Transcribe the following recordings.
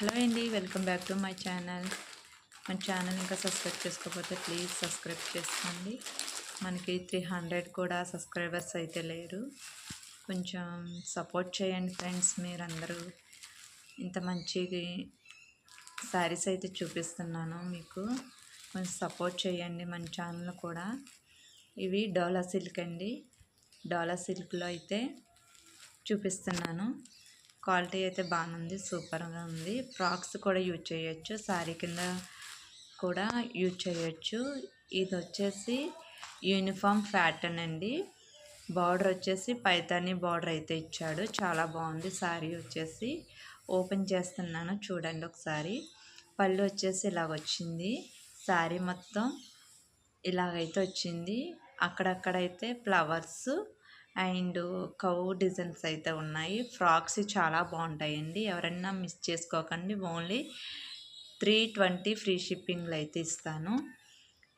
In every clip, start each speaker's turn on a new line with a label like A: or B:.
A: Hello అండి, welcome back to my channel. మన channel ఇంకా సబ్స్క్రైబ్ చేసుకోకపోతే ప్లీజ్ సబ్స్క్రైబ్ చేసుకోండి. మనకి 300 కూడా సబ్స్క్రైబర్స్ అయితే లేరు. కొంచెం సపోర్ట్ చేయండి ఫ్రెండ్స్. మీరందరూ ఇంత మంచి శారీస్ అయితే చూపిస్తున్నాను, మీకు కొంచెం సపోర్ట్ చేయండి మన ఛానల్ కూడా. ఇవి డోలా సిల్క్ అండి. డోలా సిల్క్లో అయితే చూపిస్తున్నాను. క్వాలిటీ అయితే బాగుంది, సూపర్గా ఉంది. ఫ్రాక్స్ కూడా యూజ్ చేయొచ్చు, శారీ కింద కూడా యూజ్ చేయొచ్చు. ఇది వచ్చేసి యూనిఫామ్ ప్యాటర్న్ అండి. బార్డర్ వచ్చేసి పైతాని బార్డర్ అయితే ఇచ్చాడు, చాలా బాగుంది. శారీ వచ్చేసి ఓపెన్ చేస్తున్నాను, చూడండి ఒకసారి. పళ్ళు వచ్చేసి ఇలాగ వచ్చింది. శారీ మొత్తం ఇలాగైతే వచ్చింది. అక్కడక్కడైతే ఫ్లవర్స్ అండ్ కౌ డిజైన్స్ అయితే ఉన్నాయి. ఫ్రాక్స్ చాలా బాగుంటాయండి, ఎవరైనా మిస్ చేసుకోకండి. ఓన్లీ 320 ఫ్రీ షిప్పింగ్లో అయితే ఇస్తాను.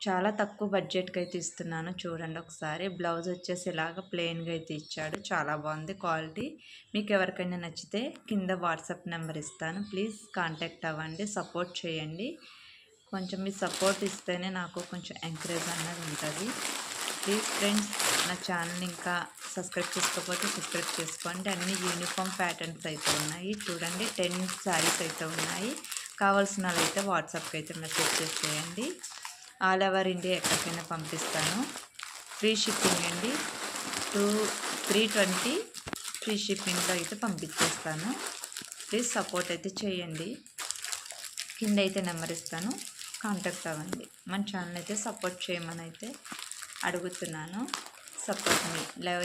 A: చాలా తక్కువ బడ్జెట్కి అయితే ఇస్తున్నాను, చూడండి ఒకసారి. బ్లౌజ్ వచ్చేసి ఇలాగ ప్లెయిన్గా అయితే ఇచ్చాడు, చాలా బాగుంది క్వాలిటీ. మీకు ఎవరికైనా నచ్చితే కింద వాట్సాప్ నెంబర్ ఇస్తాను, ప్లీజ్ కాంటాక్ట్ అవ్వండి, సపోర్ట్ చేయండి. కొంచెం మీ సపోర్ట్ ఇస్తేనే నాకు కొంచెం ఎంకరేజ్ అన్నది ఉంటుంది. ప్లీజ్ ఫ్రెండ్స్, నా ఛానల్ ఇంకా సబ్స్క్రైబ్ చేసుకోకపోతే సబ్స్క్రైబ్ చేసుకోండి. అన్ని యూనిఫామ్ ప్యాటర్న్స్ అయితే ఉన్నాయి, చూడండి. 10 శారీస్ అయితే ఉన్నాయి. కావాల్సిన వాళ్ళు అయితే వాట్సాప్కి అయితే మెసేజ్ చేసేయండి. ఆల్ ఓవర్ ఇండియా ఎక్కడికైనా పంపిస్తాను. ఫ్రీ షిప్పింగ్ అండి. 320 ఫ్రీ షిప్పింగ్లో అయితే పంపించేస్తాను. ప్లీజ్ సపోర్ట్ అయితే చేయండి. కింద అయితే నెంబర్ ఇస్తాను, కాంటాక్ట్ అవ్వండి. మన ఛానల్ అయితే సపోర్ట్ చేయమని అయితే అడుగుతున్నాను. సపోర్ట్ మీ. లవ్